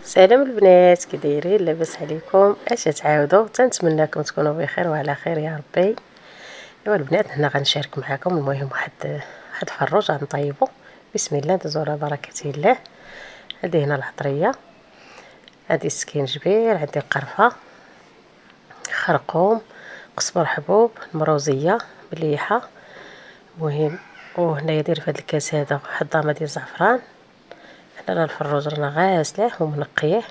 سلام البنات، كي دايرين؟ لاباس عليكم؟ اش تعاودوا؟ تنتمنىكم تكونوا بخير وعلى خير يا ربي. ايوا البنات، هنا غنشارك معكم المهم واحد الفروج غنطيبو. بسم الله، ندوزو على بركه الله. هذه هنا العطريه، هذه السكينجبير، عندي القرفه، خرقوم، قزبر حبوب، المروزيه، مليحه. المهم وهنايا داير في هذا الكاس هذا واحد ضامه ديال الزعفران. هنا الفروج رانا غاسلاه ومنقيه،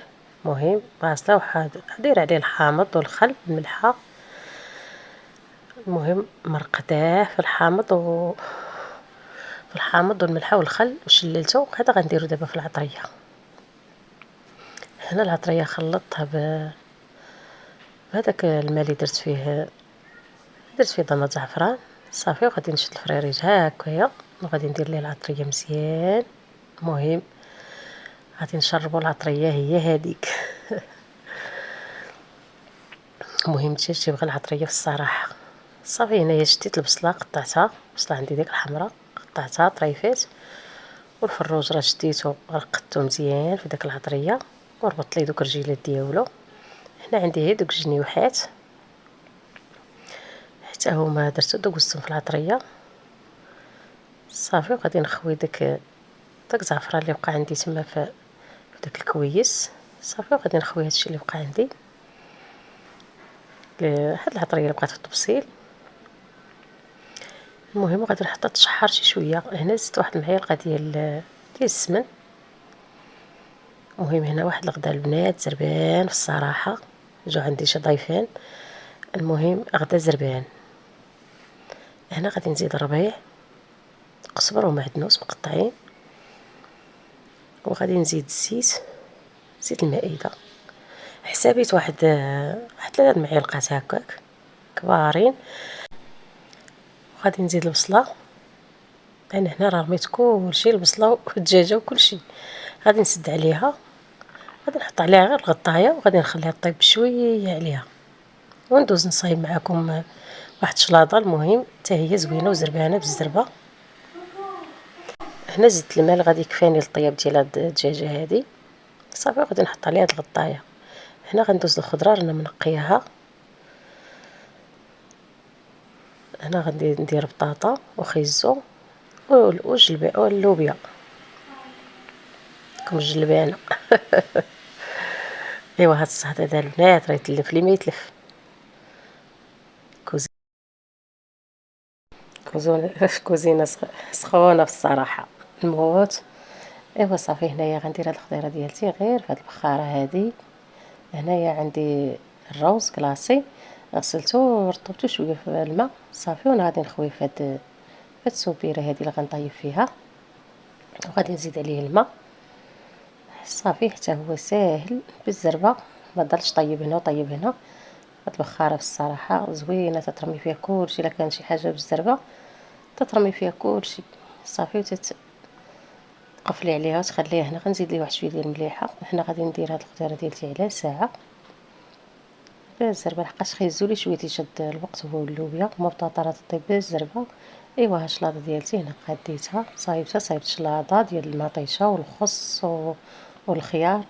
مهم غاسله داير عليه الحامض والخل والملحه. المهم مرقداه في الحامض والملحه والخل وشللته. هذا غنديرو دابا في العطريه. هنا العطريه خلطتها بهذاك الماء اللي درت فيه ضمه زعفران صافي، وغادي نشد الفريريج هكايا وغادي ندير ليه العطريه مزيان. المهم غادي نشربوا العطريه هي هذيك. المهم تجي بغى العطريه في الصراحه. صافي هنايا شديت البصله قطعتها، البصله عندي ديك الحمراء قطعتها طريفات، والفروج راه شديتو رقدتو مزيان في داك العطريه وربطت ليه دوك الرجيلات ديالو. هنا عندي هي دوك الجنيوحات حتى هما درتو دوزتهم في العطريه صافي. وغادي نخوي داك الزعفران اللي بقى عندي تما في داك الكويس صافي، وغادي نخوي هادشي اللي بقى عندي. هاد العطريه اللي بقات في الطبسيل. المهم غادي نحطها تشحر شي شويه. هنا زدت واحد المعلقه ديال السمن. المهم هنا واحد الغدا البنات زربان في الصراحه، جاو عندي شي ضيفان. المهم غدا زربان. هنا غادي نزيد الربيع، قزبر ومعدنوس مقطعين، وغادي نزيد زيت المائده. حسابيت واحد 3 معالق هكاك كبارين. وغادي نزيد البصله، انا هنا راه رميت كلشي، البصله والدجاجه وكلشي. غادي نسد عليها، غادي نحط عليها غير الغطايه وغادي نخليها طيب بشويه عليها، وندوز نصايب معكم واحد شلاضه. المهم حتى هي زوينه وزربانه بالزربه. هنا زدت الماء اللي غادي يكفاني للطياب ديال هاد الدجاجه هذه صافي، وغادي نحط عليها هاد الغطايه. هنا غندوز الخضره رانا منقياها. هنا غادي ندير بطاطا وخيزو واللوبيا كم الجلبانه. ايوا هاد الصهد هذا البنات راه يتلف لي ما يتلف. كوزينه سخونه في الصراحه الموت. ايوا صافي هنايا غندير هاد الخضيره ديالتي غير في هاد البخاره هادي. هنايا عندي الروز كلاصي، غسلته ورطبته شويه في الماء صافي، وانا غادي نخويه في هاد السوبيره هادي اللي غنطيب فيها، وغادي نزيد عليه الماء صافي حتى هو ساهل بالزربه. ما ضلش طيب هنا وطيب هنا. هاد البخاره بصراحه زوينه، تترمي فيها كلشي. الا كان شي حاجه بالزربه تترمي فيها كلشي صافي، تقفلي عليها وتخليها. هنا غنزيد ليه واحد شويه ديال المليحه. هنا غادي ندير هاد الخضيره ديالتي على ساعه بالزربه، لحقاش خيزو لي شويه تيشد الوقت هو اللوبيا وما بطاطا راه طيب بالزربه. ايوا ها الشلاضه ديالتي هنا قاديتها صايبت شلاضه ديال المطيشه والخس والخيار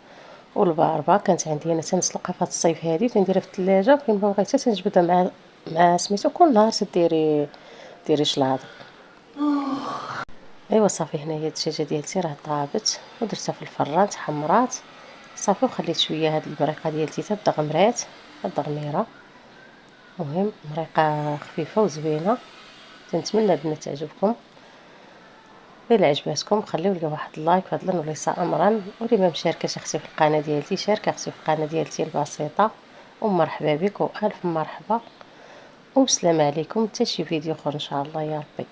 والباربه. كانت عندي انا تنسلقها في هاد الصيف هادي، تنديرها في الثلاجه فين ما بغيتها تنجبدها مع سميتو كل نهار ديري شلاضه. ايوا صافي هنايا الدجاجه ديالتي راه طابت ودرتها في الفران تحمرات صافي، وخليت شويه هاد المريقه ديالتي تبدا غمرات هاد الغميره. مهم مريقه خفيفه وزوينه. تنتمنى البنات تعجبكم. الا عجباتكم خليو لي واحد اللايك فضلا وليس امرا، واللي ما مشاركاش اختي في القناه ديالتي شاركي اختي في القناه ديالتي البسيطه. ومرحبا بك والف مرحبا، وبسلام عليكم حتى شي فيديو اخر ان شاء الله يا ربي.